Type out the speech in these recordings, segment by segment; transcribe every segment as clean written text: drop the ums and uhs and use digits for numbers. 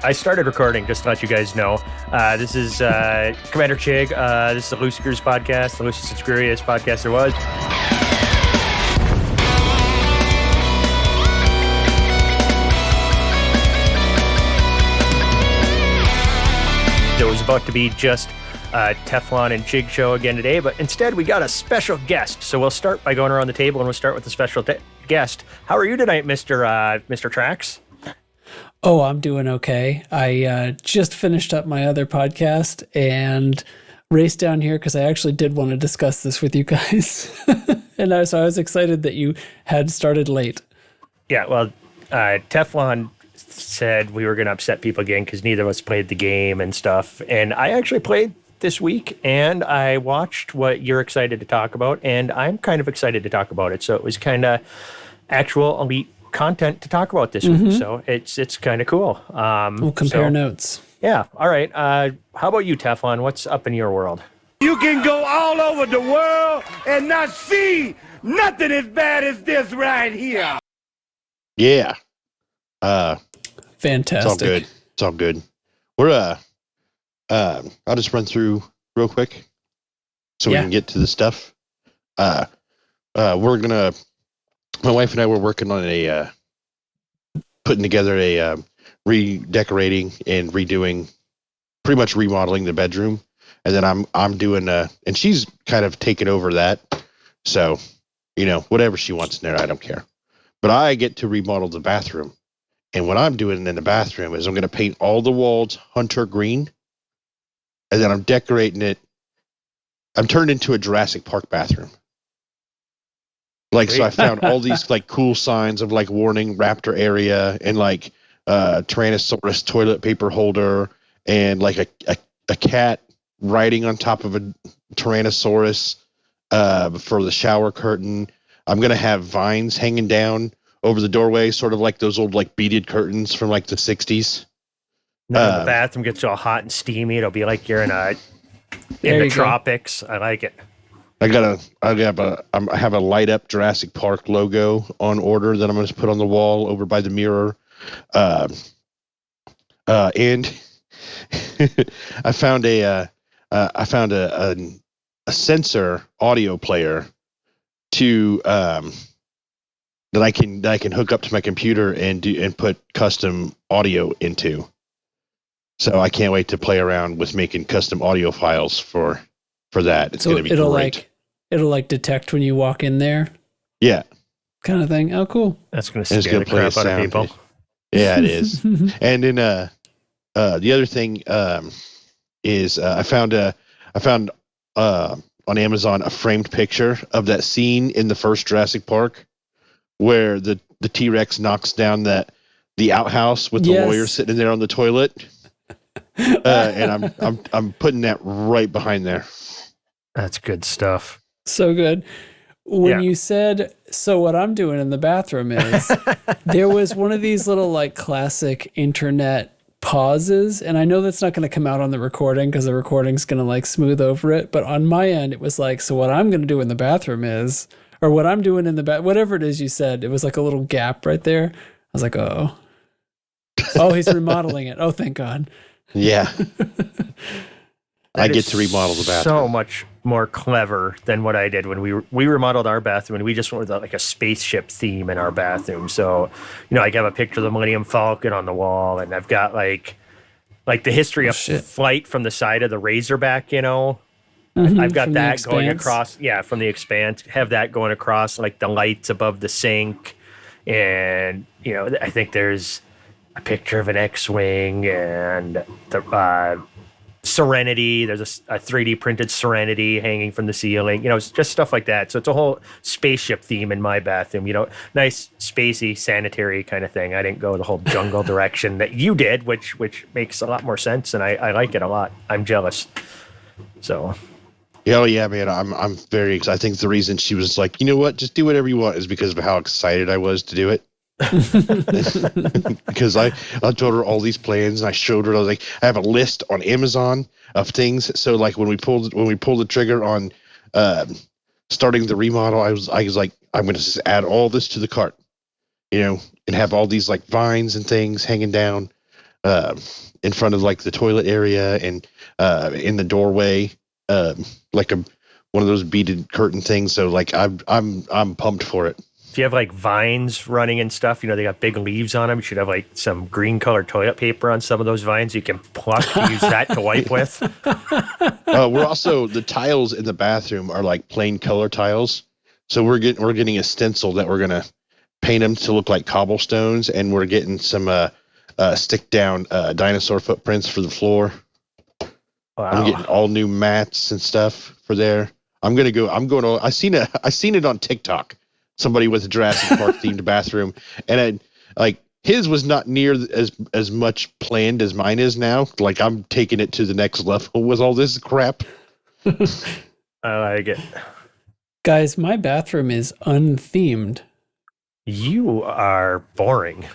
I started recording just to let you guys know. This is Commander Chig. This is the Loose Screws podcast, the loosest and screwiest podcast there was. It was about to be just Teflon and Chig show again today, but instead we got a special guest. So we'll start by going around the table, and we'll start with the special guest. How are you tonight, Mr. Trax? Oh, I'm doing okay. I just finished up my other podcast and raced down here because I actually did want to discuss this with you guys. So I was excited that you had started late. Yeah, well, Teflon said we were going to upset people again because neither of us played the game and stuff. And I actually played this week, and I watched what you're excited to talk about, and I'm kind of excited to talk about it. So it was kind of actual elite content to talk about this week, so it's kind of cool. We'll compare notes. Yeah. All right. How about you, Teflon? What's up in your world? You can go all over the world and not see nothing as bad as this right here. Yeah. Fantastic. It's all good. We're I'll just run through real quick so we can get to the stuff. My wife and I were working on putting together a redecorating and redoing, pretty much remodeling the bedroom, and then I'm doing and she's kind of taken over that. So, whatever she wants in there, I don't care. But I get to remodel the bathroom, and what I'm doing in the bathroom is I'm going to paint all the walls hunter green, and then I'm decorating it. I'm turned into a Jurassic Park bathroom. So I found all these cool signs of warning raptor area and Tyrannosaurus toilet paper holder and a cat riding on top of a Tyrannosaurus for the shower curtain. I'm gonna have vines hanging down over the doorway, sort of like those old beaded curtains from the 60s. Now the bathroom gets all hot and steamy. It'll be like you're in the tropics. I like it. I have a light up Jurassic Park logo on order that I'm going to put on the wall over by the mirror. And I found a sensor audio player that I can hook up to my computer and put custom audio into. So I can't wait to play around with making custom audio files for that. It's going to be great. It'll detect when you walk in there. Yeah. Kind of thing. Oh, cool. That's going to scare the crap out of people. Yeah, it is. And then the other thing is I found on Amazon a framed picture of that scene in the first Jurassic Park where the T-Rex knocks down the outhouse with the lawyer sitting there on the toilet. And I'm putting that right behind there. That's good stuff. So good. When you said, so what I'm doing in the bathroom is, there was one of these little classic internet pauses. And I know that's not going to come out on the recording because the recording's going to smooth over it. But on my end, it was so what I'm going to do in the bathroom is, or what I'm doing in the whatever it is you said, it was a little gap right there. I was like, oh, he's remodeling it. Oh, thank God. Yeah. I get to remodel the bathroom. So much more clever than what I did when we remodeled our bathroom, and we just went with a spaceship theme in our bathroom. So, I have a picture of the Millennium Falcon on the wall, and I've got like the history of flight from the side of the Razorback. I've got that going across. Yeah, from the Expanse. Have that going across the lights above the sink, and I think there's a picture of an X-wing and the Serenity. There's a 3D printed Serenity hanging from the ceiling. It's just stuff like that. So it's a whole spaceship theme in my bathroom. Nice spacey sanitary kind of thing. I didn't go the whole jungle direction that you did, which makes a lot more sense, and I like it a lot. I'm jealous. So. Oh yeah, man. I'm very excited. I think the reason she was like, you know what, just do whatever you want, is because of how excited I was to do it. Because I told her all these plans, and I showed her. I was like, I have a list on Amazon of things. So when we pulled the trigger on starting the remodel, I was like, I'm going to just add all this to the cart, and have all these vines and things hanging down. in front of like the toilet area and in the doorway, like one of those beaded curtain things. So like I'm pumped for it. If you have like vines running and stuff, they got big leaves on them. You should have like some green colored toilet paper on some of those vines. You can pluck to use that to wipe with. We're also, the tiles in the bathroom are like plain color tiles. So we're getting a stencil that we're going to paint them to look like cobblestones. And we're getting some stick down dinosaur footprints for the floor. Wow. I'm getting all new mats and stuff for there. I seen it on TikTok. Somebody with a Jurassic Park themed bathroom, and his was not near as much planned as mine is now. Like I'm taking it to the next level with all this crap. I like it. Guys, my bathroom is unthemed. You are boring.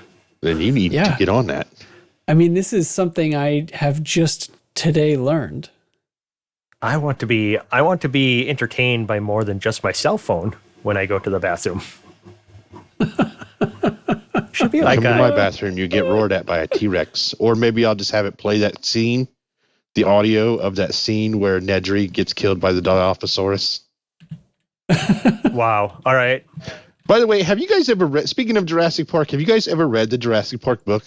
Then you need to get on that. I mean, this is something I have just today learned. I want to be entertained by more than just my cell phone when I go to the bathroom. Should be like in my bathroom, you get roared at by a T-Rex, or maybe I'll just have it play that scene, the audio of that scene where Nedry gets killed by the Dilophosaurus. Wow! All right. By the way, have you guys ever read? Speaking of Jurassic Park, have you guys ever read the Jurassic Park book?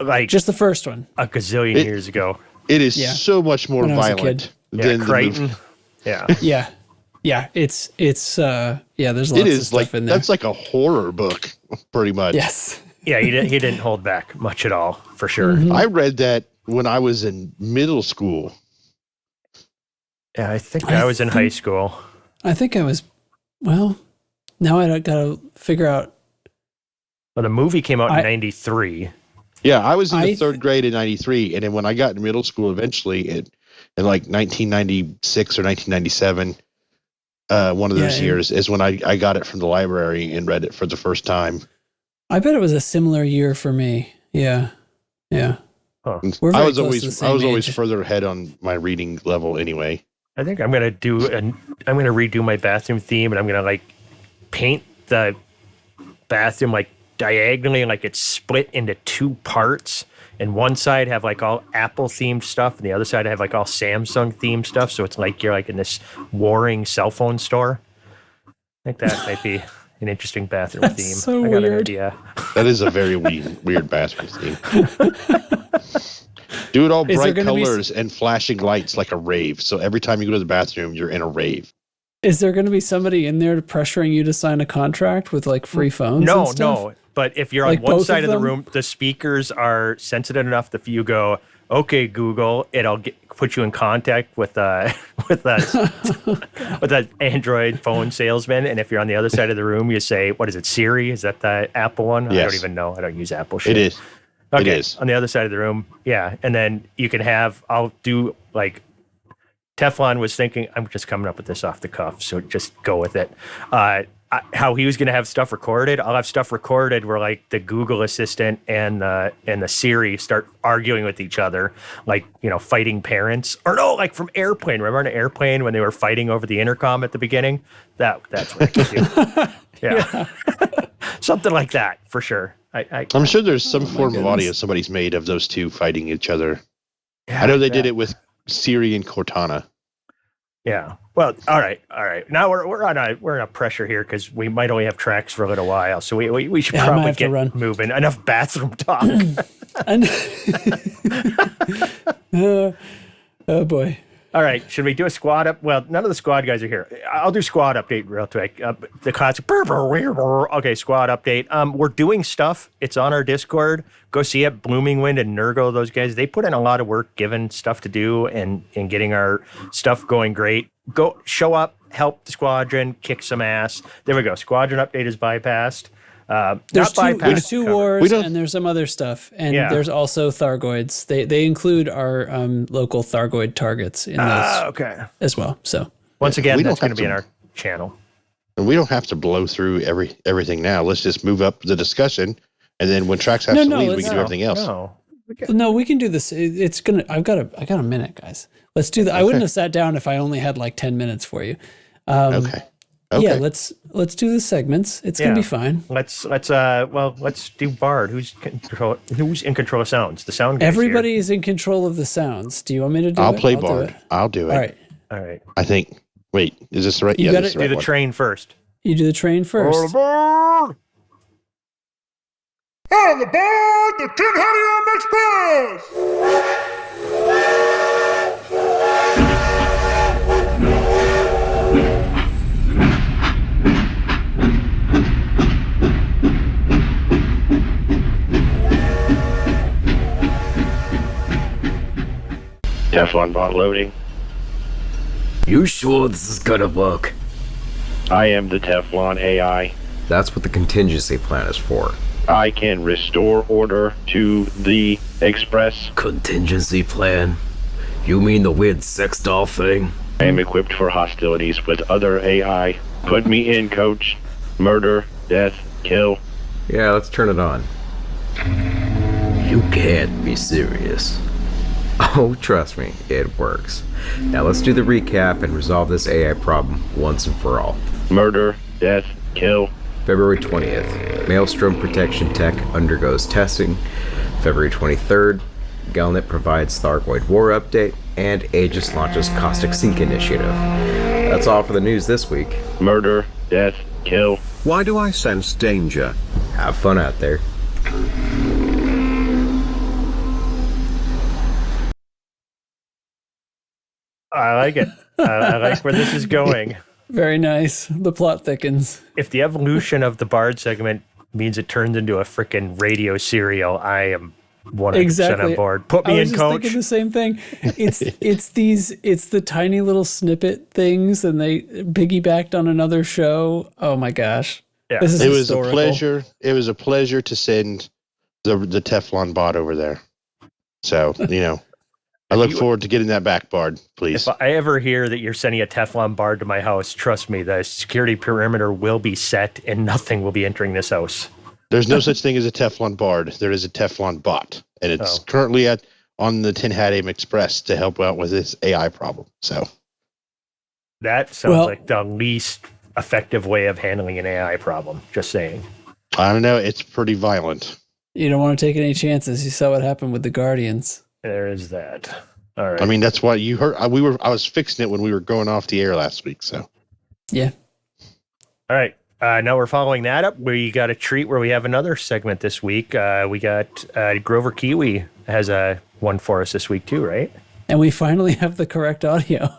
Like just the first one, a gazillion years ago. It is so much more violent than Crichton. Yeah, it's there's lots of stuff in there. That's like a horror book, pretty much. Yes. Yeah, he didn't hold back much at all, for sure. Mm-hmm. I read that when I was in middle school. Yeah, I think I was in high school. I think I was, now I gotta figure out. Well, the movie came out in 93. Yeah, I was in the third grade in 93, and then when I got in middle school eventually in like 1996 or 1997, one of those years is when I got it from the library and read it for the first time. I bet it was a similar year for me. Yeah. Huh. I was always further ahead on my reading level anyway. I think I'm gonna redo my bathroom theme, and I'm gonna like paint the bathroom like diagonally, like it's split into two parts. And one side have like all Apple themed stuff, and the other side have like all Samsung themed stuff. So it's like you're like in this warring cell phone store. I think that might be an interesting bathroom theme. So I got weird. an idea. That is a very weird bathroom theme. Do it all bright colors and flashing lights like a rave. So every time you go to the bathroom, you're in a rave. Is there going to be somebody in there pressuring you to sign a contract with like free phones? No. But if you're on one side of the room, the speakers are sensitive enough that if you go, "Okay, Google," it'll put you in contact with with an Android phone salesman. And if you're on the other side of the room, you say, "What is it, Siri? Is that the Apple one?" Yes. I don't even know. I don't use Apple shit. It is. Okay. It is. On the other side of the room, yeah. And then you can I'll do like Teflon was thinking, I'm just coming up with this off the cuff, so just go with it. How he was going to have stuff recorded. I'll have stuff recorded where like the Google Assistant and the Siri start arguing with each other, like, fighting parents. Or no, like from Airplane. Remember on Airplane when they were fighting over the intercom at the beginning? That's what I could do. Yeah. Something like that, for sure. I'm sure there's some form of audio somebody's made of those two fighting each other. Yeah, I know they did it with Siri and Cortana. Yeah. Well, all right. Now we're in a pressure here because we might only have tracks for a little while, so we should probably get moving. Enough bathroom talk. Oh boy. All right. Should we do a squad up? Well, none of the squad guys are here. I'll do squad update real quick. The classic. Okay, squad update. We're doing stuff. It's on our Discord. Go see it. Blooming Wind and Nurgle, those guys, they put in a lot of work giving stuff to do and getting our stuff going great. Go show up, help the squadron, kick some ass. There we go. Squadron update is bypassed. There's two wars and there's some other stuff. And there's also thargoids. They include our local thargoid targets in those as well. So once again, that's going to be in our channel. And we don't have to blow through everything now. Let's just move up the discussion. And then when Trax has to leave, we can do everything else. No, we can do this. I got a minute, guys. Let's do that. I wouldn't have sat down if I only had like 10 minutes for you. Okay. Okay. Yeah, let's do the segments. It's gonna be fine. Let's do Bard. Who's in control of sounds? The sound guys Everybody here. is in control of the sounds. Do you want me to do it? I'll play Bard. I'll do it. All right. I think. Wait, is this the right? You Yeah, gotta this is the right do the one. train first. You do the train first. And aboard the Tin-Hattie Express! Teflon bot loading. You sure this is gonna work? I am the Teflon AI. That's what the contingency plan is for. I can restore order to the Express. Contingency plan? You mean the weird sex doll thing? I am equipped for hostilities with other AI. Put me in, coach. Murder, death, kill. Yeah, let's turn it on. You can't be serious. Oh, trust me, it works. Now let's do the recap and resolve this AI problem once and for all. Murder, death, kill. February 20th, Maelstrom Protection Tech undergoes testing. February 23rd, Galnet provides Thargoid War update, and Aegis launches Caustic Sink initiative. That's all for the news this week. Murder, death, kill. Why do I sense danger? Have fun out there. I like it. I like where this is going. Very nice. The plot thickens. If the evolution of the Bard segment means it turns into a freaking radio serial, I am 100% on board. Put me I was in, just coach. thinking the same thing. It's the tiny little snippet things, and they piggybacked on another show. Oh my gosh. Yeah. This is It was historical. a pleasure. It was a pleasure to send the Teflon bot over there. So, I look forward to getting that back, Bard, please. If I ever hear that you're sending a Teflon Bard to my house, trust me, the security perimeter will be set and nothing will be entering this house. There's no such thing as a Teflon Bard. There is a Teflon bot, and it's currently on the Tin-Hattie Express to help out with this AI problem. So that sounds like the least effective way of handling an AI problem. Just saying. I don't know. It's pretty violent. You don't want to take any chances. You saw what happened with the Guardians. There is that. All right. I mean, that's why you heard. I was fixing it when we were going off the air last week. So yeah. All right. Now we're following that up. We got a treat where we have another segment this week. We got Grover Kiwi has a one for us this week too, right? And we finally have the correct audio.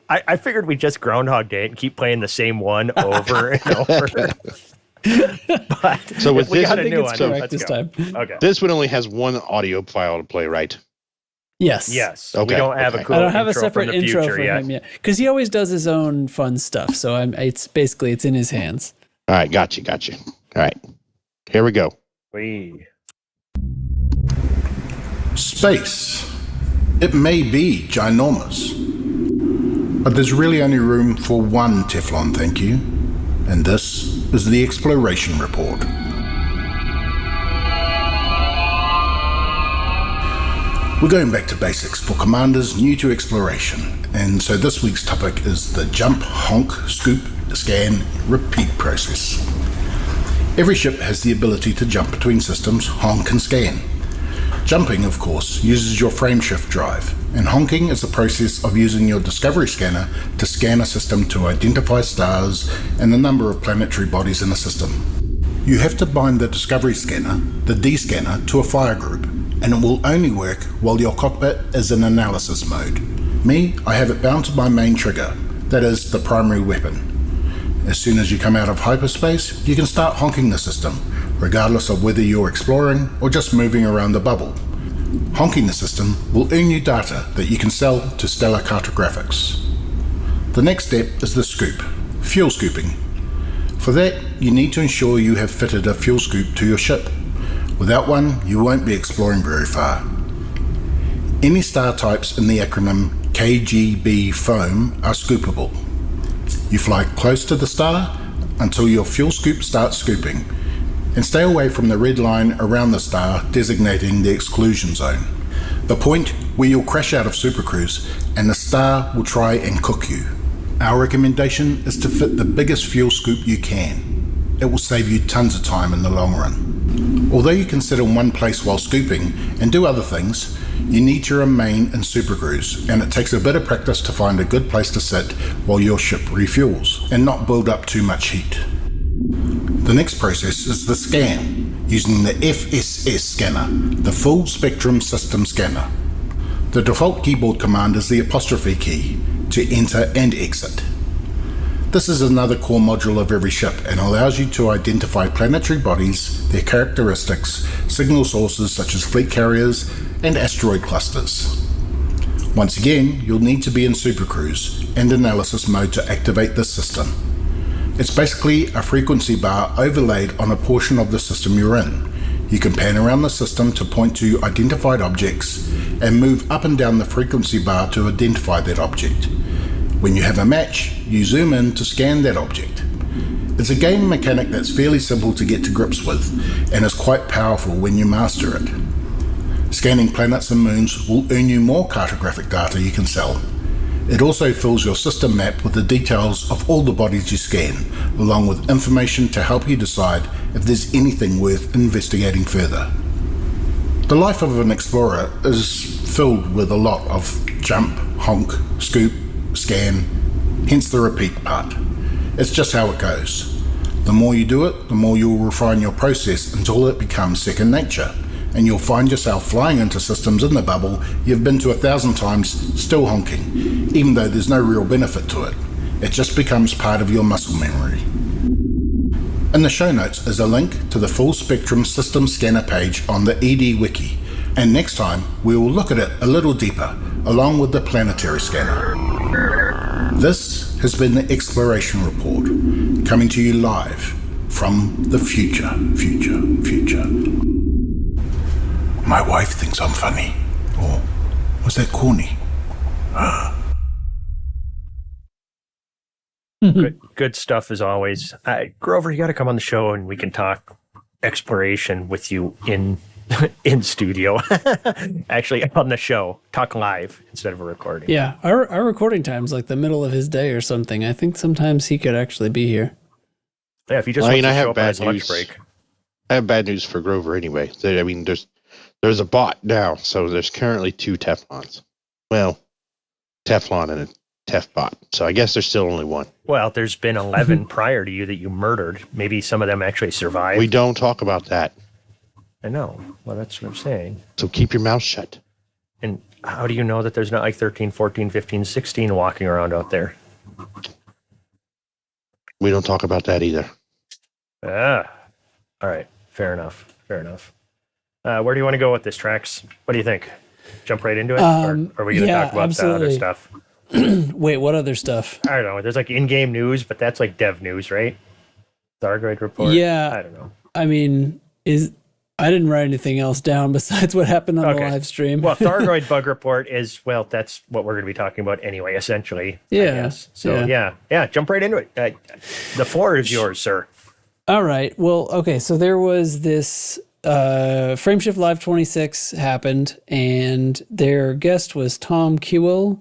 I figured we just Groundhog Day and keep playing the same one over and over. But so with we this, got a new one. Correct this time. Okay. This one only has one audio file to play, right? Yes. Okay. We don't have a cool I don't have a intro separate from the intro future for yet. him yet, because he always does his own fun stuff. So it's in his hands. All right, got you. All right, here we go. Space. It may be ginormous, but there's really only room for one Teflon, thank you. And this is the Exploration Report. We're going back to basics for commanders new to exploration, and so this week's topic is the jump, honk, scoop, scan, repeat process. Every ship has the ability to jump between systems, honk and scan. Jumping, of course, uses your frameshift drive, and honking is the process of using your Discovery scanner to scan a system to identify stars and the number of planetary bodies in a system. You have to bind the Discovery scanner, the D scanner, to a fire group, and it will only work while your cockpit is in analysis mode. Me, I have it bound to my main trigger, that is, the primary weapon. As soon as you come out of hyperspace, you can start honking the system, regardless of whether you're exploring or just moving around the bubble. Honking the system will earn you data that you can sell to Stellar Cartographics. The next step is the scoop, fuel scooping. For that, you need to ensure you have fitted a fuel scoop to your ship. Without one, you won't be exploring very far. Any star types in the acronym KGB foam are scoopable. You fly close to the star until your fuel scoop starts scooping, and stay away from the red line around the star designating the exclusion zone, the point where you'll crash out of supercruise and the star will try and cook you. Our recommendation is to fit the biggest fuel scoop you can. It will save you tons of time in the long run. Although you can sit in one place while scooping and do other things, you need to remain in supercruise, and it takes a bit of practice to find a good place to sit while your ship refuels and not build up too much heat. The next process is the scan, using the FSS scanner, the Full Spectrum System Scanner. The default keyboard command is the apostrophe key to enter and exit. This is another core module of every ship and allows you to identify planetary bodies, their characteristics, signal sources such as fleet carriers, and asteroid clusters. Once again, you'll need to be in supercruise and analysis mode to activate this system. It's basically a frequency bar overlaid on a portion of the system you're in. You can pan around the system to point to identified objects and move up and down the frequency bar to identify that object. When you have a match, you zoom in to scan that object. It's a game mechanic that's fairly simple to get to grips with and is quite powerful when you master it. Scanning planets and moons will earn you more cartographic data you can sell. It also fills your system map with the details of all the bodies you scan, along with information to help you decide if there's anything worth investigating further. The life of an explorer is filled with a lot of jump, honk, scoop, scan, hence the repeat part. It's just how it goes. The more you do it, the more you'll refine your process until it becomes second nature, and you'll find yourself flying into systems in the bubble you've been to 1,000 times still honking, even though there's no real benefit to it. It just becomes part of your muscle memory. In the show notes is a link to the Full Spectrum System Scanner page on the ED Wiki, and next time we will look at it a little deeper, along with the planetary scanner. This has been the Exploration Report, coming to you live from the future. My wife thinks I'm funny. Or was that corny? Good stuff as always. Grover, you got to come on the show and we can talk exploration with you in studio. Actually, on the show, talk live instead of a recording. Yeah, our recording time's like the middle of his day or something. I think sometimes he could actually be here. Yeah, if he just wants to show up on his lunch break. I have bad news for Grover anyway. There's a bot now, so there's currently 2 Teflons. Well, Teflon and a Tef bot. So I guess there's still only one. Well, there's been 11 prior to you that you murdered. Maybe some of them actually survived. We don't talk about that. I know. Well, that's what I'm saying. So keep your mouth shut. And how do you know that there's not like 13, 14, 15, 16 walking around out there? We don't talk about that either. All right. Fair enough. Where do you want to go with this, Trax? What do you think? Jump right into it? Or are we going to talk about the other stuff? Wait, what other stuff? I don't know. There's like in-game news, but that's like dev news, right? Thargoid report? Yeah. I don't know. I mean, I didn't write anything else down besides what happened on the live stream. Well, Thargoid bug report is, well, that's what we're going to be talking about anyway, essentially. Yeah. I guess. So, yeah, jump right into it. The floor is yours, sir. All right. Well, okay. So there was this Frameshift Live 26 happened, and their guest was Tom Kewell,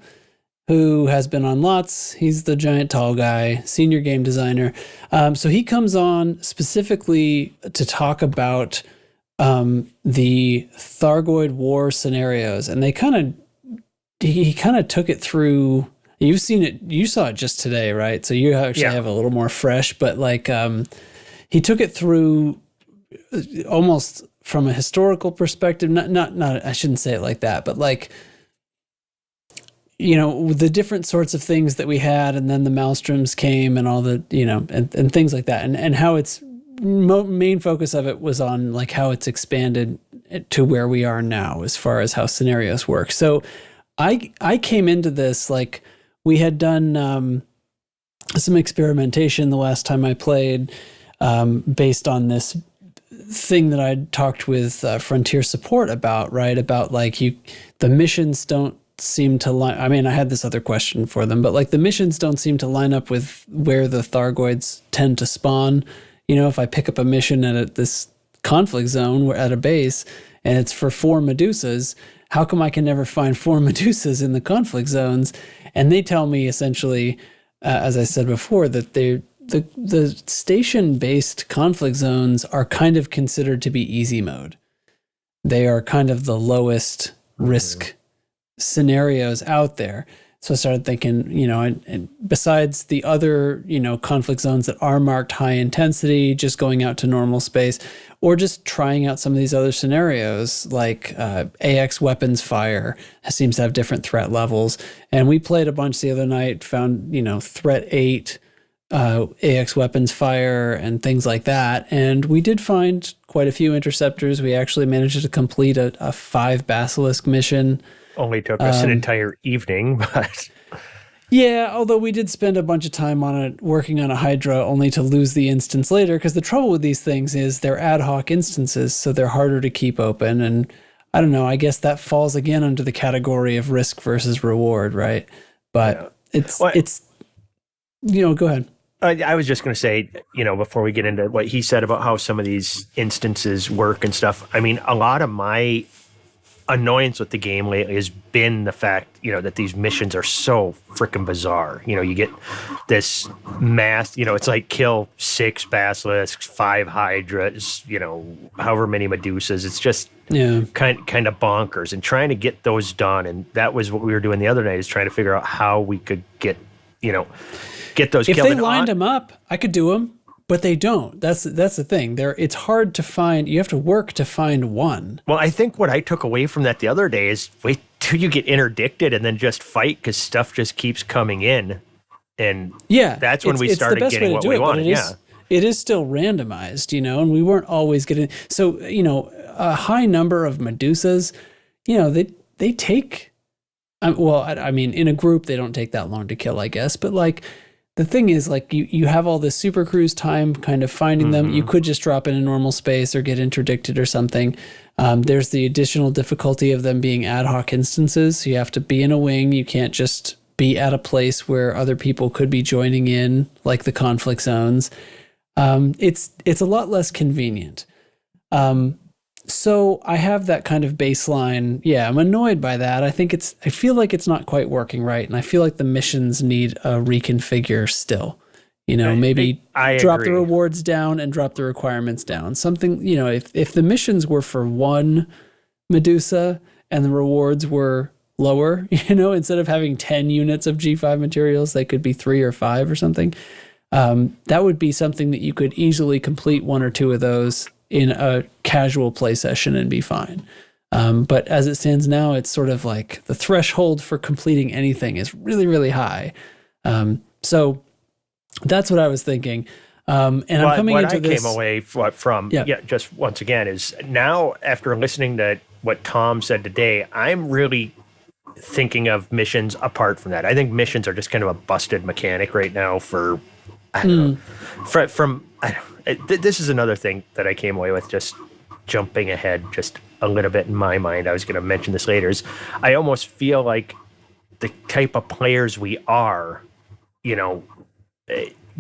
who has been on lots. He's the giant tall guy, senior game designer. So he comes on specifically to talk about the Thargoid war scenarios, and he kind of took it through. You've seen it, you saw it just today, right? So you actually have a little more fresh, but like he took it through almost from a historical perspective. Not I shouldn't say it like that, but like, you know, the different sorts of things that we had, and then the Maelstroms came and all the, you know, and things like that, and how its main focus of it was on like how it's expanded to where we are now as far as how scenarios work. So I came into this, like, we had done some experimentation the last time I played based on this thing that I'd talked with Frontier Support about, right? About like the missions don't seem to line. I mean, I had this other question for them, but like the missions don't seem to line up with where the Thargoids tend to spawn. You know, if I pick up a mission at this conflict zone at a base and it's for 4 Medusas, how come I can never find 4 Medusas in the conflict zones? And they tell me essentially as I said before, that the station-based conflict zones are kind of considered to be easy mode. They are kind of the lowest risk scenarios out there. So I started thinking, and besides the other, conflict zones that are marked high intensity, just going out to normal space, or just trying out some of these other scenarios, like AX weapons fire seems to have different threat levels. And we played a bunch the other night, found, threat 8, AX weapons fire, and things like that. And we did find quite a few interceptors. We actually managed to complete a 5 Basilisk mission. Only took us an entire evening, but... Yeah, although we did spend a bunch of time on it, working on a Hydra, only to lose the instance later, because the trouble with these things is they're ad hoc instances, so they're harder to keep open. And I don't know, I guess that falls again under the category of risk versus reward, right? But it's go ahead. I was just going to say, before we get into what he said about how some of these instances work and stuff, I mean, a lot of my annoyance with the game lately has been the fact, that these missions are so freaking bizarre. You get this mass, it's like kill 6 basilisks, 5 hydras, however many medusas. It's just kind of bonkers, and trying to get those done. And that was what we were doing the other night, is trying to figure out how we could get those if killed. If they lined them up, I could do them. But they don't. That's the thing. It's hard to find. You have to work to find one. Well, I think what I took away from that the other day is wait till you get interdicted and then just fight, because stuff just keeps coming in. And that's when we started getting what we wanted. It is still randomized, and we weren't always getting. So, a high number of medusas, they take. I mean, in a group, they don't take that long to kill, I guess. But like, the thing is, like, you have all this super cruise time kind of finding them. You could just drop in a normal space or get interdicted or something. There's the additional difficulty of them being ad hoc instances. So you have to be in a wing. You can't just be at a place where other people could be joining in, like the conflict zones. It's a lot less convenient. So I have that kind of baseline. Yeah, I'm annoyed by that. I feel like it's not quite working right. And I feel like the missions need a reconfigure still. Maybe I drop agree. the rewards down and drop the requirements down. Something, if the missions were for 1 Medusa and the rewards were lower, instead of having 10 units of G5 materials, they could be 3 or 5 or something. That would be something that you could easily complete 1 or 2 of those in a casual play session and be fine. But as it stands now, it's sort of like the threshold for completing anything is really, really high. So that's what I was thinking. And I'm coming into this. What I came away from, just once again, is now after listening to what Tom said today, I'm really thinking of missions apart from that. I think missions are just kind of a busted mechanic right now for, I don't know, this is another thing that I came away with, just jumping ahead just a little bit in my mind. I was going to mention this later. Is I almost feel like the type of players we are,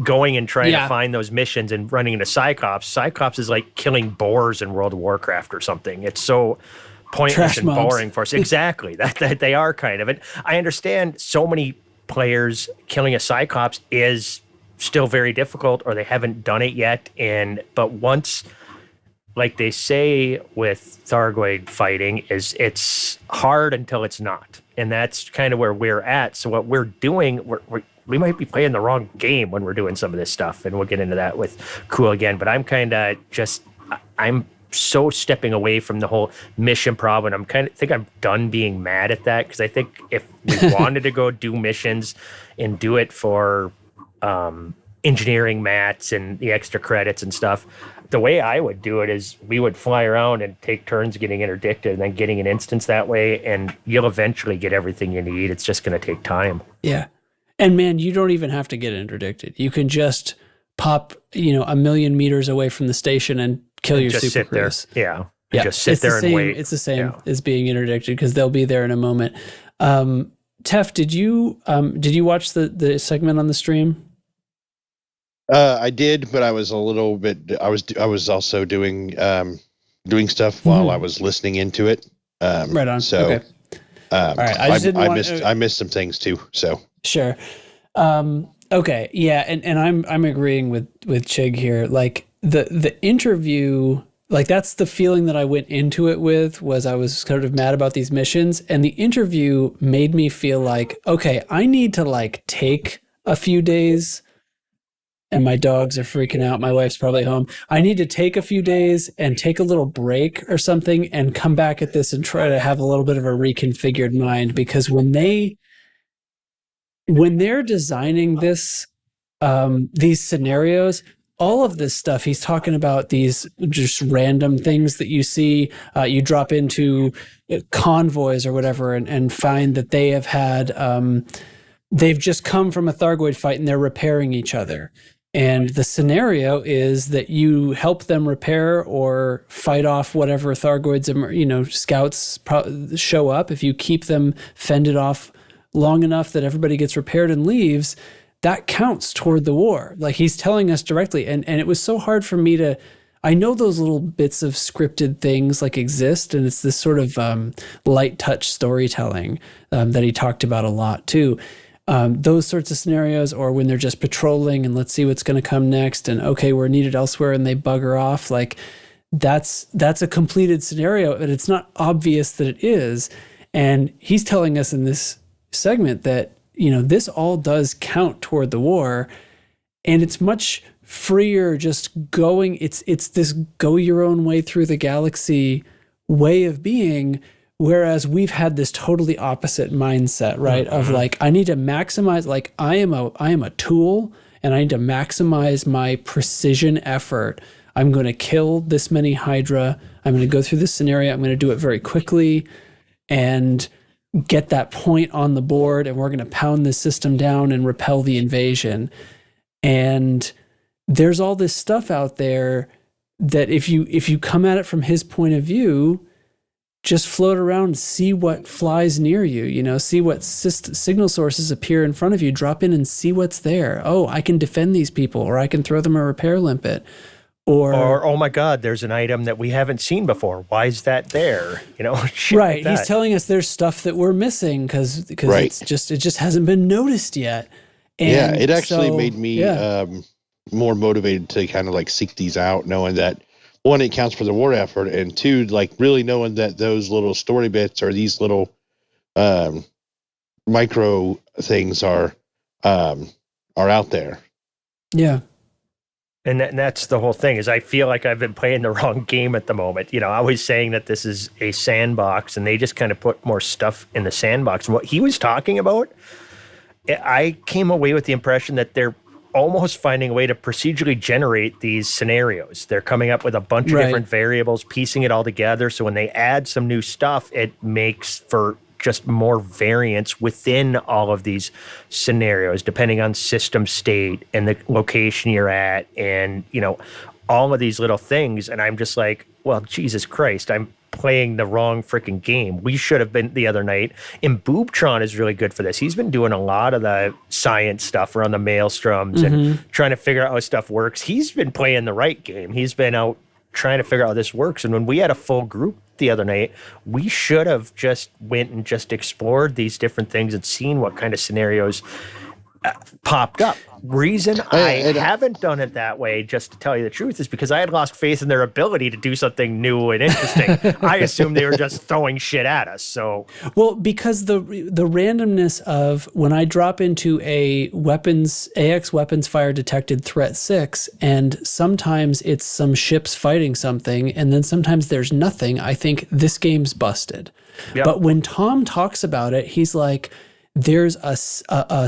going and trying to find those missions and running into Cyclops. Cyclops is like killing boars in World of Warcraft or something. It's so pointless Trash and mobs. boring for us. Exactly. that they are kind of. And I understand so many players killing a Cyclops is still very difficult, or they haven't done it yet. But once, like they say with Thargoid fighting, is it's hard until it's not. And that's kind of where we're at. So what we're doing, we might be playing the wrong game when we're doing some of this stuff. And we'll get into that with Cool again. But I'm so stepping away from the whole mission problem. I'm done being mad at that, because I think if we wanted to go do missions and do it for engineering mats and the extra credits and stuff, the way I would do it is we would fly around and take turns getting interdicted and then getting an instance that way, and you'll eventually get everything you need. It's just going to take time. Yeah. And man, you don't even have to get interdicted. You can just pop, 1 million meters away from the station and kill your just super sit there. cruise. Yeah. Just sit there and wait. It's the same as being interdicted, because they'll be there in a moment. Tef, did you watch the segment on the stream? I did, but I was a little bit. I was also doing stuff while I was listening into it. Right on. So, okay. All right. I missed some things too. So sure. Okay, yeah, and I'm agreeing with Chig here. Like the interview, like that's the feeling that I went into it with, was I was sort of mad about these missions, and the interview made me feel like, okay, I need to like take a few days, and my dogs are freaking out. My wife's probably home. I need to take a few days and take a little break or something and come back at this and try to have a little bit of a reconfigured mind, because when they're designing this, these scenarios, all of this stuff, he's talking about these just random things that you see, you drop into convoys or whatever and find that they have had, they've just come from a thargoid fight and they're repairing each other. And the scenario is that you help them repair or fight off whatever thargoids, scouts show up. If you keep them fended off long enough that everybody gets repaired and leaves, that counts toward the war. Like he's telling us directly. And it was so hard for me to, I know those little bits of scripted things like exist, and it's this sort of light touch storytelling that he talked about a lot too. Those sorts of scenarios, or when they're just patrolling and let's see what's going to come next, and okay, we're needed elsewhere and they bugger off. Like that's a completed scenario, but it's not obvious that it is. And he's telling us in this segment that, this all does count toward the war, and it's much freer just going. It's this go your own way through the galaxy way of being. Whereas we've had this totally opposite mindset, right? Mm-hmm. Of like, I need to maximize, like I am a tool and I need to maximize my precision effort. I'm going to kill this many Hydra. I'm going to go through this scenario. I'm going to do it very quickly and get that point on the board. And we're going to pound this system down and repel the invasion. And there's all this stuff out there that if you come at it from his point of view, just float around, see what flies near you, see what signal sources appear in front of you, drop in and see what's there. Oh, I can defend these people, or I can throw them a repair limpet. Or oh my God, there's an item that we haven't seen before. Why is that there? Shit right. Like He's telling us there's stuff that we're missing because it just hasn't been noticed yet. And it actually made me more motivated to kind of like seek these out, knowing that, one, it counts for the war effort, and two, like really knowing that those little story bits or these little micro things are out there. Yeah. And that's the whole thing, is I feel like I've been playing the wrong game at the moment. I was saying that this is a sandbox, and they just kind of put more stuff in the sandbox. And what he was talking about, I came away with the impression that they're almost finding a way to procedurally generate these scenarios. They're coming up with a bunch of different variables, piecing it all together. So when they add some new stuff, it makes for just more variance within all of these scenarios, depending on system state and the location you're at, and, all of these little things. And I'm just like, well, Jesus Christ, I'm playing the wrong freaking game. We should have been the other night. And Boobtron is really good for this. He's been doing a lot of the science stuff around the Maelstroms and trying to figure out how stuff works. He's been playing the right game. He's been out trying to figure out how this works. And when we had a full group the other night, we should have just went and just explored these different things and seen what kind of scenarios popped up. Reason I haven't done it that way, just to tell you the truth, is because I had lost faith in their ability to do something new and interesting. I assumed they were just throwing shit at us. So, well, because the randomness of when I drop into a AX weapons fire detected threat 6, and sometimes it's some ships fighting something, and then sometimes there's nothing, I think this game's busted. Yep. But when Tom talks about it, he's like, there's a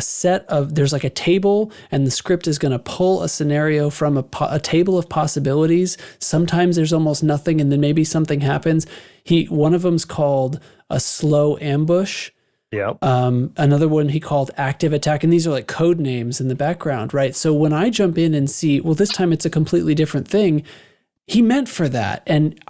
set of, there's like a table, and the script is going to pull a scenario from a table of possibilities. Sometimes there's almost nothing, and then maybe something happens. One of them's called a slow ambush. Yep. Another one he called active attack, and these are like code names in the background, right? So when I jump in and see, well, this time it's a completely different thing, he meant for that. And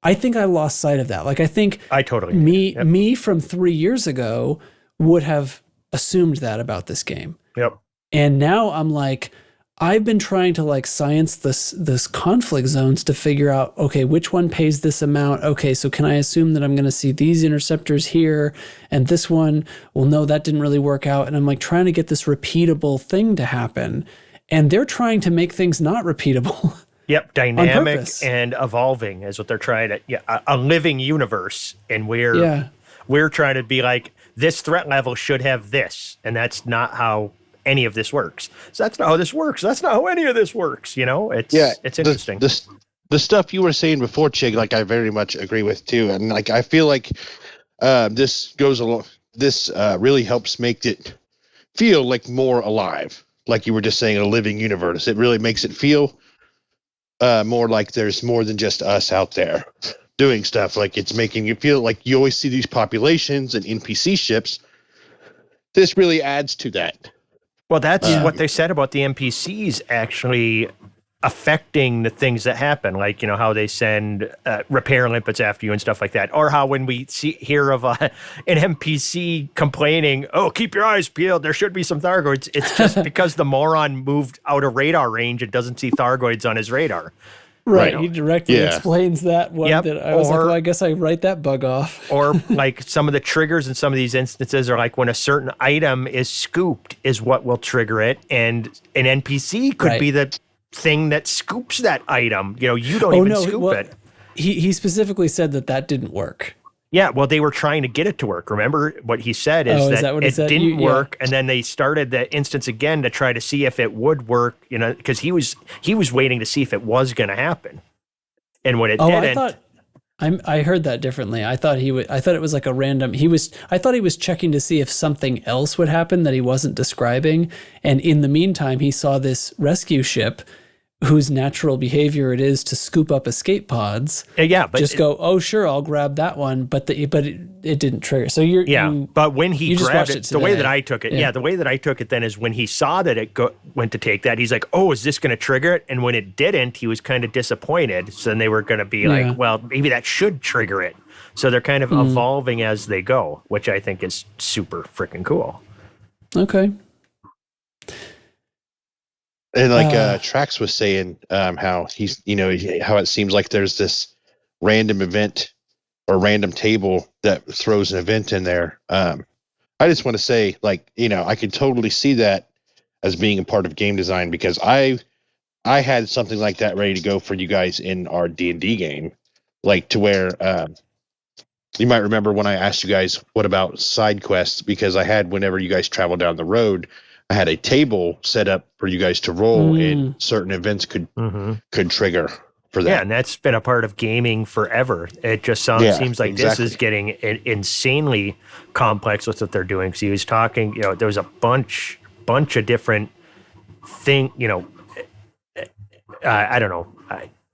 I think I lost sight of that. Like, I think me from 3 years ago would have assumed that about this game. Yep. And now I'm like, I've been trying to like science this conflict zones to figure out, okay, which one pays this amount? Okay, so can I assume that I'm going to see these interceptors here and this one? Well, no, that didn't really work out. And I'm like trying to get this repeatable thing to happen. And they're trying to make things not repeatable. Yep, dynamic and evolving is what they're trying to. Yeah, a living universe, and we're trying to be like, this threat level should have this, and that's not how any of this works. So that's not how this works. That's not how any of this works. You know, it's interesting. The stuff you were saying before, Chig, like I very much agree with too, and like I feel like this goes along. This really helps make it feel like more alive. Like you were just saying, a living universe. It really makes it feel more like there's more than just us out there doing stuff. Like it's making you feel like you always see these populations and NPC ships. This really adds to that. Well, that's what they said about the NPCs actually affecting the things that happen, like, you know, how they send repair limpets after you and stuff like that, or how when we hear of an NPC complaining, oh, keep your eyes peeled, there should be some thargoids, it's just because the moron moved out of radar range and doesn't see thargoids on his radar. Right, he directly explains that one. That I was like, well, I guess I write that bug off. Or like some of the triggers in some of these instances are like when a certain item is scooped is what will trigger it, and an NPC could be the thing that scoops that item. You know, you don't even scoop it. He specifically said that didn't work. Yeah, well, they were trying to get it to work. Remember what he said is that it didn't work, and then they started the instance again to try to see if it would work. You know, because he was waiting to see if it was going to happen, and when it didn't. I heard that differently. I thought it was like a random. I thought he was checking to see if something else would happen that he wasn't describing, and in the meantime, he saw this rescue ship whose natural behavior it is to scoop up escape pods. Yeah, but just go, oh sure, I'll grab that one, but it didn't trigger. So but when he grabbed it, the way that I took it, the way that I took it then is when he saw that it went to take that, he's like, oh, is this going to trigger it? And when it didn't, he was kind of disappointed. So then they were going to be like, well, maybe that should trigger it. So they're kind of evolving as they go, which I think is super freaking cool. Okay. And like Trax was saying, how he's, you know, how it seems like there's this random event or random table that throws an event in there. I just want to say, like, you know, I could totally see that as being a part of game design, because I had something like that ready to go for you guys in our D&D game, like to where you might remember when I asked you guys what about side quests, because I had, whenever you guys travel down the road, I had a table set up for you guys to roll, and certain events could trigger for that. Yeah, and that's been a part of gaming forever. It just seems like this is getting insanely complex with what they're doing. So he was talking, you know, there was a bunch of different you know, I don't know,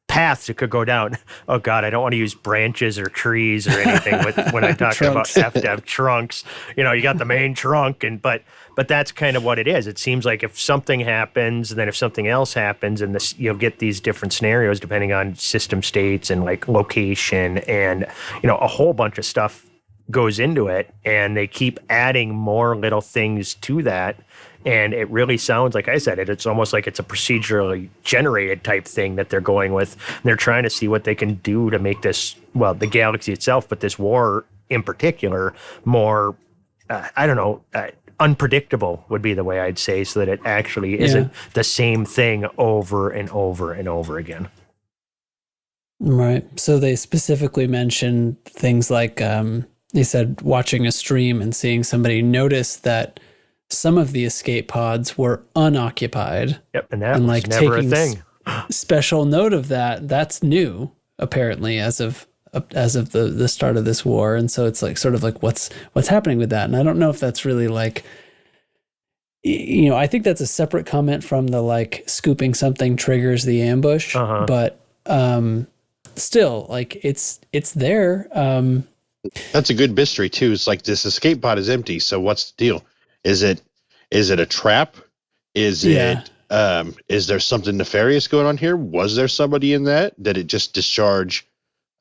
paths it could go down. Oh God, I don't want to use branches or trees or anything when I talk about FDev trunks. You know, you got the main trunk, but that's kind of what it is. It seems like if something happens, and then if something else happens, and this, you'll get these different scenarios depending on system states and like location, and you know, a whole bunch of stuff goes into it, and they keep adding more little things to that. And it really sounds, like I said, it's almost like it's a procedurally generated type thing that they're going with. And they're trying to see what they can do to make this, well, the galaxy itself, but this war in particular, more, unpredictable would be the way I'd say, so that it actually isn't the same thing over and over and over again. Right. So they specifically mentioned things like, they said watching a stream and seeing somebody notice that some of the escape pods were unoccupied. Yep, and that was like never a thing. Special note of that. That's new, apparently, as of the start of this war. And so it's like sort of like what's happening with that. And I don't know if that's really like, you know, I think that's a separate comment from the like scooping something triggers the ambush, but still, like it's there. That's a good mystery too. It's like this escape pod is empty. So what's the deal? Is it a trap? Is there something nefarious going on here? Was there somebody in that? Did it just discharge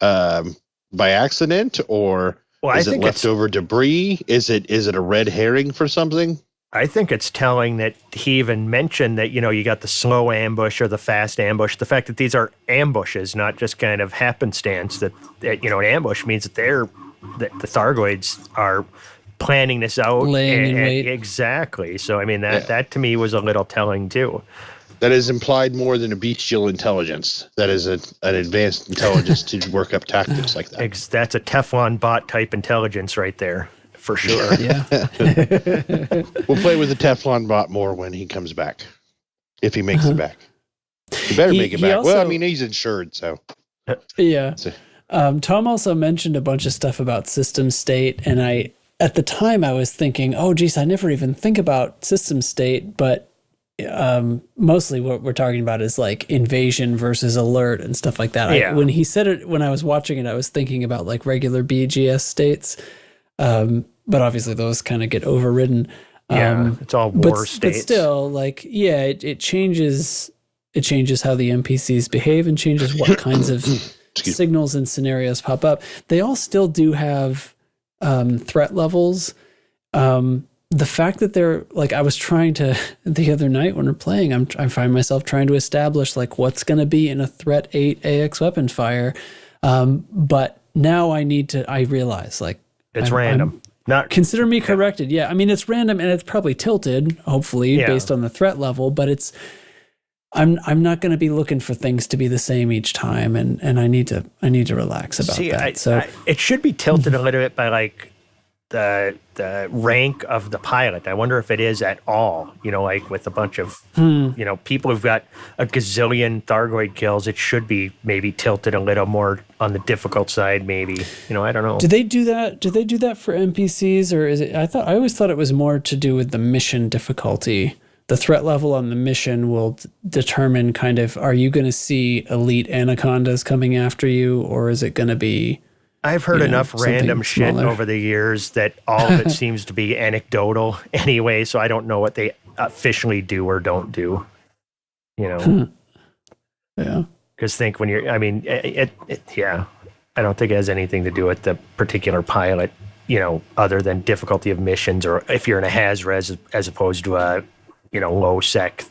by accident, or is it leftover debris? Is it a red herring for something? I think it's telling that he even mentioned that, you got the slow ambush or the fast ambush. The fact that these are ambushes, not just kind of happenstance, that an ambush means that the thargoids are planning this out. Laying in wait. Exactly. So, I mean, that to me was a little telling too. That is implied more than a bestial intelligence. That is an advanced intelligence to work up tactics like that. That's a Teflon bot type intelligence right there. For sure. Yeah. We'll play with the Teflon bot more when he comes back. If he makes it back. He better make it back. Also, well, I mean, he's insured, so. Yeah. Tom also mentioned a bunch of stuff about system state, and at the time I was thinking, oh, geez, I never even think about system state, but mostly what we're talking about is like invasion versus alert and stuff like that. Yeah. When he said it, when I was watching it, I was thinking about like regular BGS states. But obviously those kind of get overridden. It's all war states. But still, like, it changes how the NPCs behave and changes what kinds of signals and scenarios pop up. They all still do have threat levels. The fact that they're like, I was trying to the other night when we're playing, I find myself trying to establish like what's going to be in a threat 8 AX weapon fire. But now I realize like, it's random. Not consider me corrected. Yeah. I mean, it's random and it's probably tilted, hopefully, based on the threat level, but I'm not going to be looking for things to be the same each time, and I need to relax about that. It should be tilted a little bit by like the rank of the pilot. I wonder if it is at all, like with a bunch of, people who've got a gazillion Thargoid kills, it should be maybe tilted a little more on the difficult side, maybe, I don't know. Do they do that? Do they do that for NPCs, or is it, I always thought it was more to do with the mission difficulty. The threat level on the mission will determine kind of, are you going to see elite anacondas coming after you, or is it going to be, I've heard enough random shit over the years that all of it seems to be anecdotal anyway, so I don't know what they officially do or don't do. Yeah. Because think when you're, I mean, I don't think it has anything to do with the particular pilot, other than difficulty of missions, or if you're in a Haz-Res as opposed to a, low sec,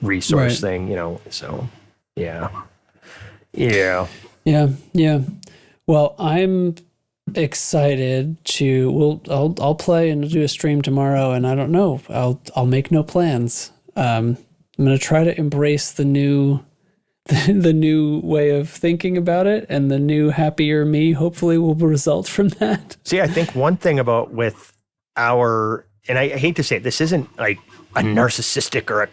resource thing, so yeah. Well, I'm excited to. I'll play and do a stream tomorrow, and I don't know. I'll make no plans. I'm gonna try to embrace the new way of thinking about it, and the new happier me hopefully will result from that. See, I think one thing about with our, and I hate to say it, this isn't like a narcissistic or a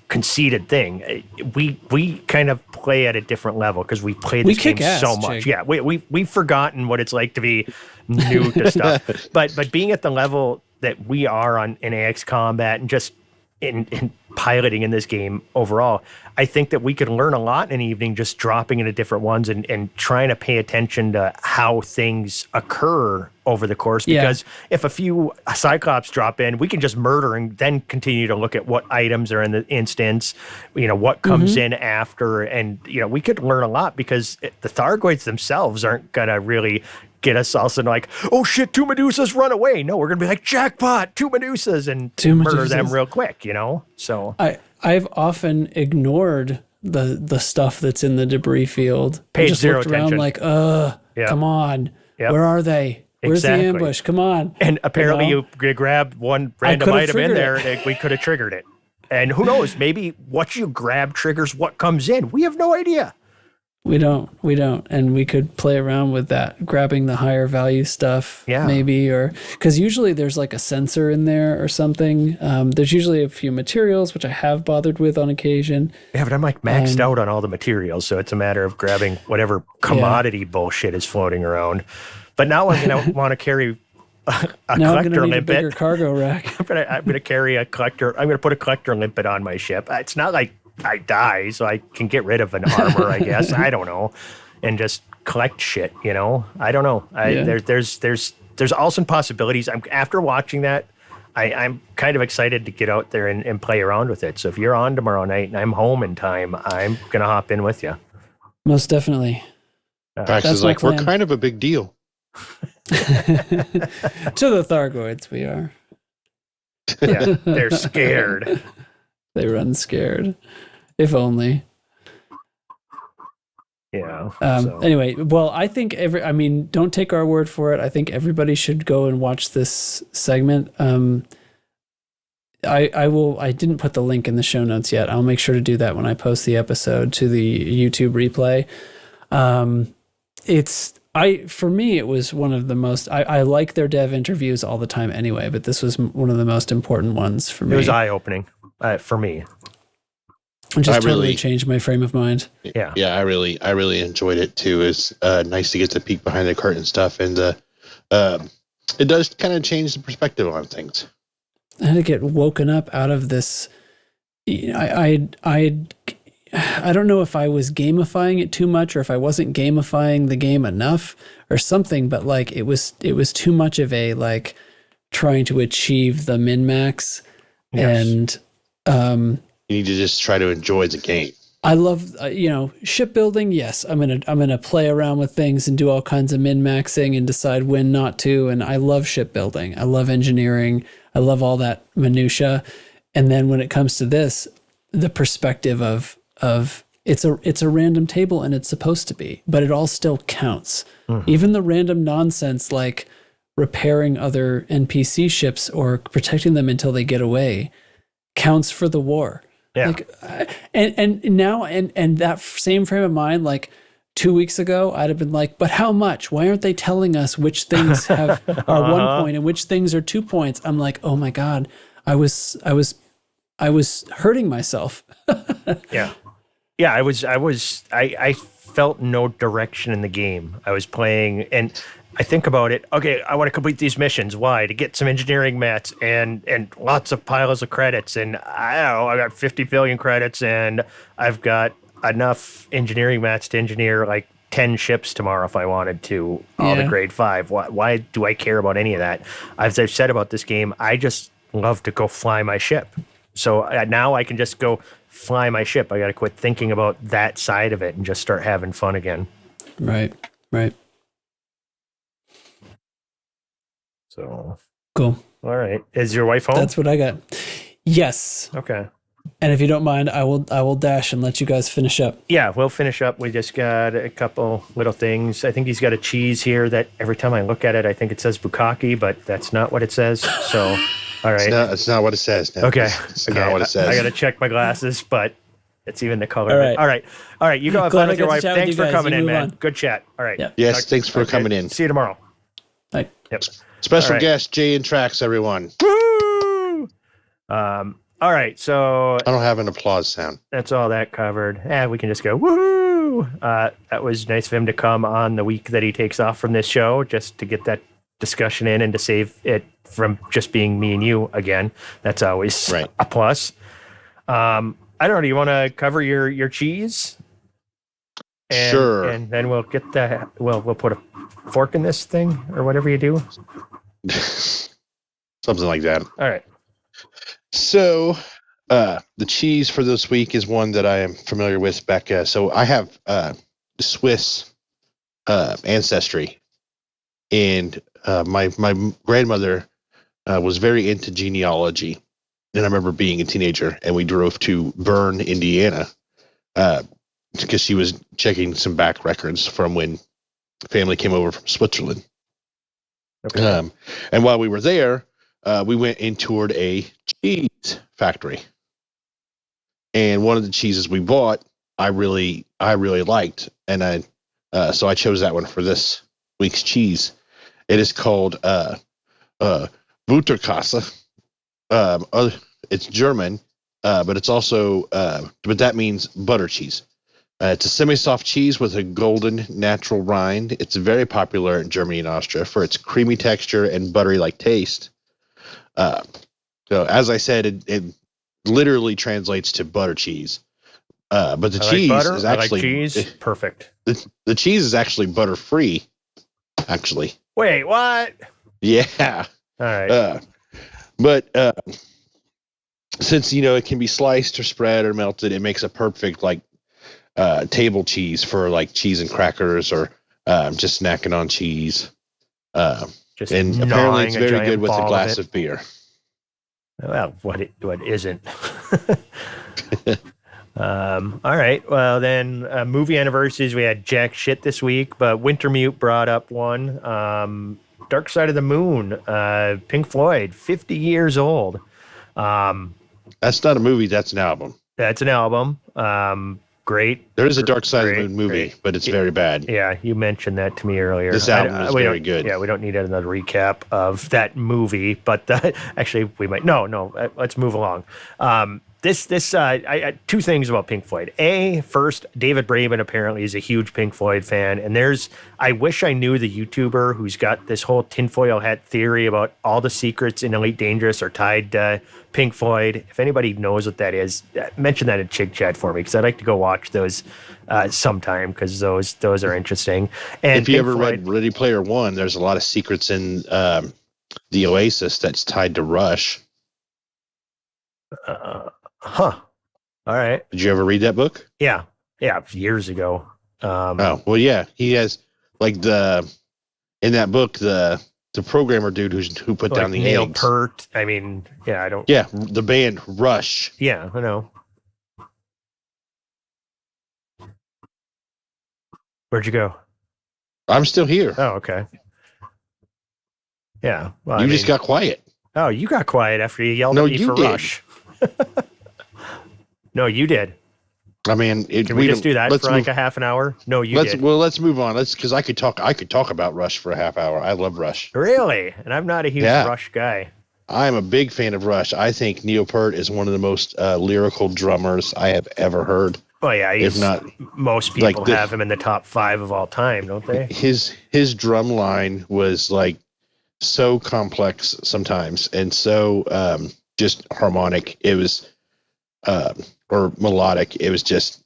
conceited thing. We kind of play at a different level because we play this game so much. Jake. Yeah, we've forgotten what it's like to be new to stuff. But being at the level that we are in AX combat and just in piloting in this game overall, I think that we could learn a lot in an evening just dropping into different ones and trying to pay attention to how things occur over the course. Because if a few Cyclops drop in, we can just murder and then continue to look at what items are in the instance, what comes in after. And, we could learn a lot because the Thargoids themselves aren't going to really get us also like, oh shit, 2 Medusas, run away. No, we're going to be like, jackpot, 2 Medusas, and murder them real quick, So I've often ignored the stuff that's in the debris field. Paid just zero looked around attention. like, come on. Yep. Where are they? Where's the ambush? Come on. And apparently you grabbed one random item in there and we could have triggered it. And who knows, maybe what you grab triggers what comes in. We have no idea. We don't. And we could play around with that, grabbing the higher value stuff, maybe, or because usually there's like a sensor in there or something. There's usually a few materials, which I have bothered with on occasion. Yeah, but I'm like maxed out on all the materials, so it's a matter of grabbing whatever commodity bullshit is floating around. But now I'm going to want to carry a collector limpet. A bigger cargo rack. I'm going to carry a collector. I'm going to put a collector limpet on my ship. It's not like I die, so I can get rid of an armor, I guess. I don't know, and just collect shit. I don't know. There's all some possibilities. After watching that, I'm kind of excited to get out there and play around with it. So if you're on tomorrow night and I'm home in time, I'm gonna hop in with you. Most definitely. Prax is like, we're kind of a big deal. To the Thargoids, we are. Yeah, they're scared. They run scared. If only. Yeah. Anyway, well, I think don't take our word for it. I think everybody should go and watch this segment. I didn't put the link in the show notes yet. I'll make sure to do that when I post the episode to the YouTube replay. For me, it was one of the most, I like their dev interviews all the time anyway, but this was one of the most important ones for me. It was eye-opening for me. It just totally changed my frame of mind. Yeah. Yeah, I really enjoyed it too. It's nice to get to peek behind the curtain stuff, and it does kind of change the perspective on things. I had to get woken up out of this. I don't know if I was gamifying it too much or if I wasn't gamifying the game enough or something, but like it was too much of a like trying to achieve the min-max. Yes. And you need to just try to enjoy the game. I love, shipbuilding. Yes, I'm gonna play around with things and do all kinds of min-maxing and decide when not to. And I love shipbuilding. I love engineering. I love all that minutia. And then when it comes to this, the perspective of it's a random table and it's supposed to be, but it all still counts. Mm-hmm. Even the random nonsense like repairing other NPC ships or protecting them until they get away counts for the war. Yeah. Like, and now that same frame of mind, like 2 weeks ago, I'd have been like, but how much? Why aren't they telling us which things are 1 point and which things are 2 points? I'm like, oh my God, I was hurting myself. Yeah. Yeah. I felt no direction in the game. I was playing and I think about it. Okay, I want to complete these missions. Why? To get some engineering mats and lots of piles of credits. And I don't know, I got 50 billion credits and I've got enough engineering mats to engineer like 10 ships tomorrow if I wanted to, all the grade 5. Why do I care about any of that? As I've said about this game, I just love to go fly my ship. So now I can just go fly my ship. I got to quit thinking about that side of it and just start having fun again. Right. So cool. All right. Is your wife home? That's what I got. Yes. Okay. And if you don't mind, I will dash and let you guys finish up. Yeah, we'll finish up. We just got a couple little things. I think he's got a cheese here that every time I look at it, I think it says bukkake, but that's not what it says. So, all right. It's not what it says. No. Okay. It's not what it says. I got to check my glasses, but it's even the color. All right. All right. You go have fun with your wife. Thanks for coming in, man. Good chat. All right. Yeah. Yes, thanks for coming in. See you tomorrow. Bye. Yep. Special guest, Jay and Trax, everyone. Woo! All right, so I don't have an applause sound. That's all that covered. We can just go woohoo! That was nice of him to come on the week that he takes off from this show, just to get that discussion in and to save it from just being me and you again. That's always a plus. I don't know. Do you want to cover your cheese? Sure. And then we'll get we'll put a fork in this thing or whatever you do. Something like that. All right. So, the cheese for this week is one that I am familiar with, Becca. So I have Swiss ancestry, and my grandmother was very into genealogy, and I remember being a teenager, and we drove to Bern, Indiana, because she was checking some back records from when family came over from Switzerland. Okay. And while we were there, we went and toured a cheese factory. And one of the cheeses we bought, I really liked, and so I chose that one for this week's cheese. It is called Butterkäse. It's German, but it's also but that means butter cheese. It's a semi-soft cheese with a golden natural rind. It's very popular in Germany and Austria for its creamy texture and buttery-like taste. So as I said, it literally translates to butter cheese. But the cheese is actually cheese. Perfect. The cheese is actually butter-free. Actually. Wait, what? Yeah. All right. But since it can be sliced or spread or melted, it makes a perfect table cheese for like cheese and crackers or just snacking on cheese. And apparently it's very good with a glass of beer. Well, what isn't? All right. Well, then movie anniversaries, we had jack shit this week, but Wintermute brought up one. Dark Side of the Moon, Pink Floyd, 50 years old. That's not a movie. That's an album. That's an album. Great. There is a Dark Side of the Moon movie, great. but it's very bad. Yeah, you mentioned that to me earlier. This album is very good. Yeah, we don't need another recap of that movie, but actually we might. No, let's move along. I two things about Pink Floyd. First, David Braben apparently is a huge Pink Floyd fan, and I wish I knew the YouTuber who's got this whole tinfoil hat theory about all the secrets in Elite Dangerous are tied to Pink Floyd. If anybody knows what that is, mention that in Chig Chat for me, because I'd like to go watch those sometime, because those are interesting. And if you ever read Ready Player One, there's a lot of secrets in the Oasis that's tied to Rush. All right. Did you ever read that book? Yeah, years ago. Oh, well, yeah. He has in that book the programmer dude who put down the Neil eggs. Peart. I mean, yeah, I don't. Yeah, the band Rush. Yeah, I know. Where'd you go? I'm still here. Oh, okay. Yeah. Well, you just got quiet. Oh, you got quiet after you yelled at me for Rush. No, you did. I mean, can we just do that for like a half an hour? No, you did. Well, let's move on. Because I could talk about Rush for a half hour. I love Rush. Really? And I'm not a huge Rush guy. I'm a big fan of Rush. I think Neil Peart is one of the most lyrical drummers I have ever heard. Oh yeah, if not, most people have him in the top 5 of all time, don't they? His drum line was like so complex sometimes, and so just harmonic. It was or melodic. It was just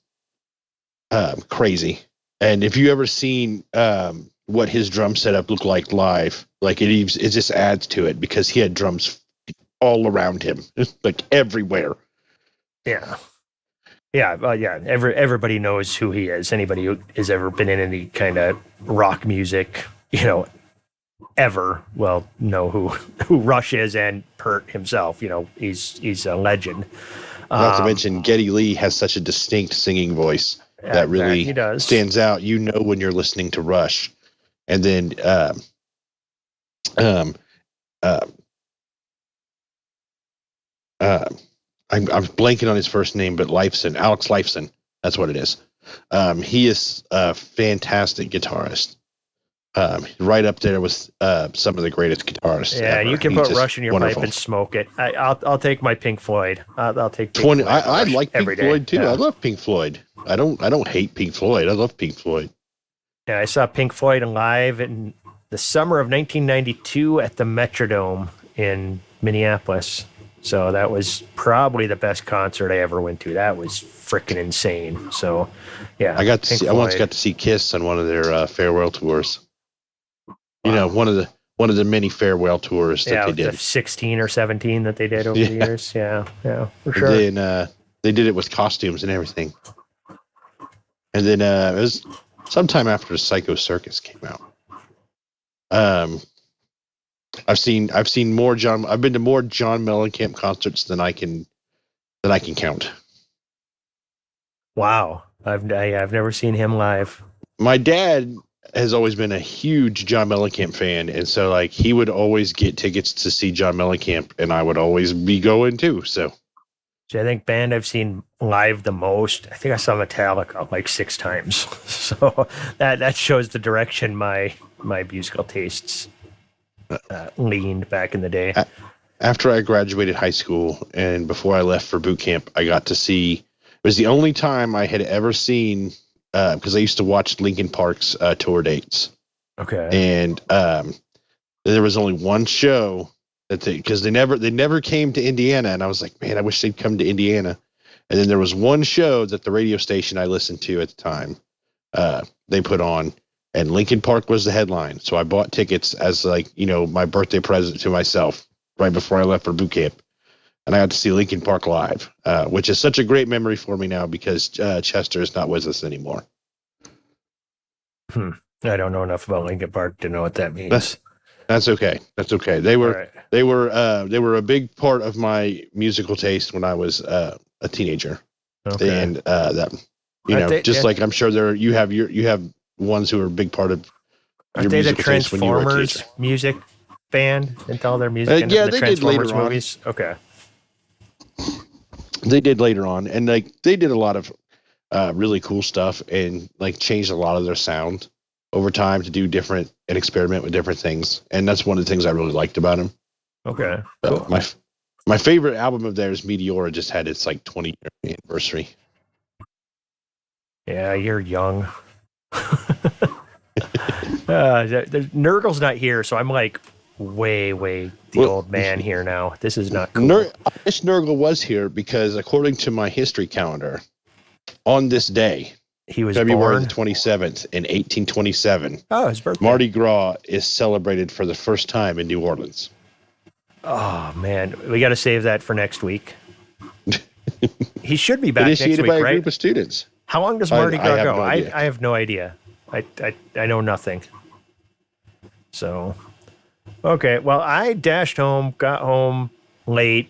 crazy. And if you ever seen what his drum setup looked like live, like it just adds to it, because he had drums all around him, like everywhere. Yeah. Everybody knows who he is. Anybody who has ever been in any kind of rock music, ever will know who Rush is, and Peart himself. He's a legend. Not to mention, Geddy Lee has such a distinct singing voice that really stands out. You know when you're listening to Rush. And then I'm blanking on his first name, but Alex Lifeson, that's what it is. He is a fantastic guitarist. Right up there with some of the greatest guitarists. Yeah, ever. You can put Rush in your pipe and smoke it. I'll take my Pink Floyd. I'll take Pink Floyd. I like Pink Floyd too. Yeah. I love Pink Floyd. I don't hate Pink Floyd. I love Pink Floyd. Yeah, I saw Pink Floyd live in the summer of 1992 at the Metrodome in Minneapolis. So that was probably the best concert I ever went to. That was freaking insane. So, yeah. I once got to see Kiss on one of their farewell tours. Wow. One of the many farewell tours that they did. 16 or 17 that they did over the years. Yeah, for sure. And then they did it with costumes and everything. And then it was sometime after Psycho Circus came out. I've been to more John Mellencamp concerts than I can count. Wow. I've never seen him live. My dad has always been a huge John Mellencamp fan, and so like he would always get tickets to see John Mellencamp, and I would always be going too. So I think band I've seen live the most, I think I saw Metallica like 6 times. So that shows the direction my musical tastes leaned back in the day. After I graduated high school and before I left for boot camp, I got to see. It was the only time I had ever seen, because I used to watch Linkin Park's tour dates. Okay. And there was only one show because they never came to Indiana, and I was like, man, I wish they'd come to Indiana. And then there was one show that the radio station I listened to at the time they put on, and Linkin Park was the headline. So I bought tickets as my birthday present to myself right before I left for boot camp. And I got to see Linkin Park live, which is such a great memory for me now because Chester is not with us anymore. I don't know enough about Linkin Park to know what that means. That's okay. That's okay. They were right. they were a big part of my musical taste when I was a teenager. Okay. And that like I'm sure you have ones who are a big part of your Aren't they the musical taste when you were a Transformers teenager. music band and all their music in Yeah, the they did Transformers later movies? Okay. They did later on, and like they did a lot of really cool stuff, and like changed a lot of their sound over time to do different and experiment with different things. And that's one of the things I really liked about them. Okay. So Cool. my favorite album of theirs, Meteora, just had its like 20-year anniversary. Yeah, you're young. Nurgle's not here, so I'm like way the old man here now. This is not cool. I wish Nurgle was here because according to my history calendar, on this day, he was February born the 27th in 1827. Oh, his birthday. Mardi Gras is celebrated for the first time in New Orleans. Oh man, we got to save that for next week. He should be back Initiated next week, by a right? group of students. How long does Mardi Gras have go? no idea. I have no idea. I know nothing. So, okay. Well, I dashed home, got home late,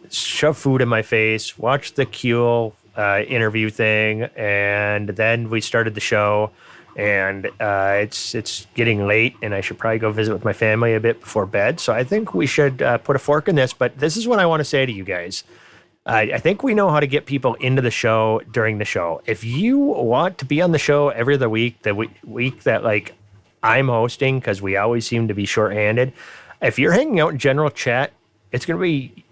shoved food in my face, watched the Kewell interview thing, and then we started the show. And it's getting late, and I should probably go visit with my family a bit before bed. So I think we should put a fork in this. But this is what I want to say to you guys. I think we know how to get people into the show during the show. If you want to be on the show every other week, the week that like I'm hosting, because we always seem to be shorthanded. If you're hanging out in general chat, it's going to be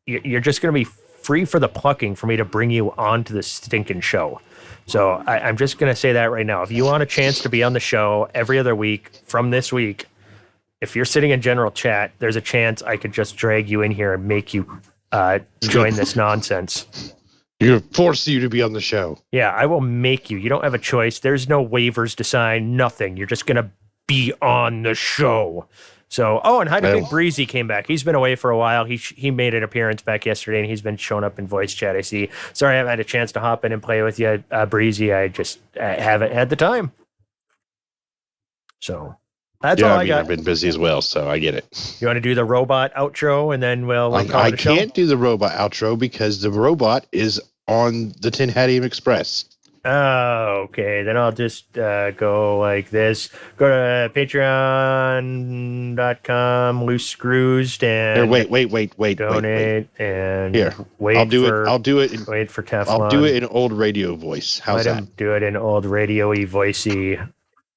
you're just going to be free for the plucking for me to bring you onto the stinking show. So I'm just going to say that right now. If you want a chance to be on the show every other week from this week, if you're sitting in general chat, there's a chance I could just drag you in here and make you join this nonsense. You're force you to be on the show. Yeah, I will make you. You don't have a choice. There's no waivers to sign, nothing. You're just going to be on the show. So, and hi to Big Breezy came back. He's been away for a while. He made an appearance back yesterday, and he's been showing up in voice chat, I see. Sorry I haven't had a chance to hop in and play with you, Breezy. I just haven't had the time. So, that's all I got. I've been busy as well, so I get it. You want to do the robot outro, and then we'll call it I a show? can't do the robot outro because the robot is on the Tinhadium Express. Oh, okay. Then I'll just go like this. Go to patreon.com, loose screws, and wait. donate and here. Wait. I'll do for, it. I'll do it. Wait for Teflon. I'll do it in old radio voice. How's Let that? him do it in old radio-y, voicey.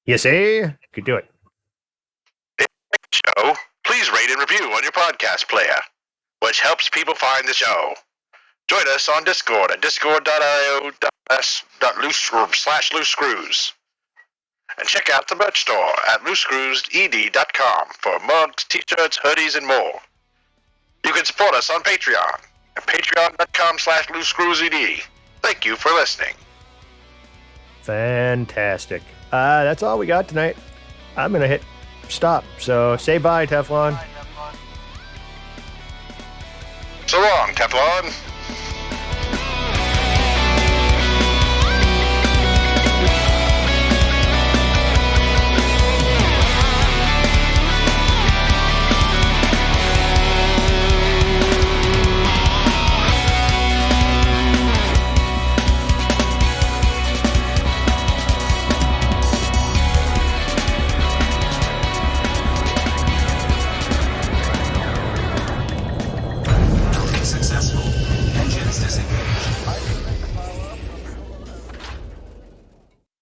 You see? You could do it. Show, please rate and review on your podcast player, which helps people find the show. Join us on Discord at discord.io/loose and check out the merch store at loosescrewsed.com for mugs, t-shirts, hoodies, and more. You can support us on Patreon at patreon.com/loosescrewsed. Thank you for listening. Fantastic. That's all we got tonight. I'm going to hit stop. So say bye, Teflon. So long, Teflon.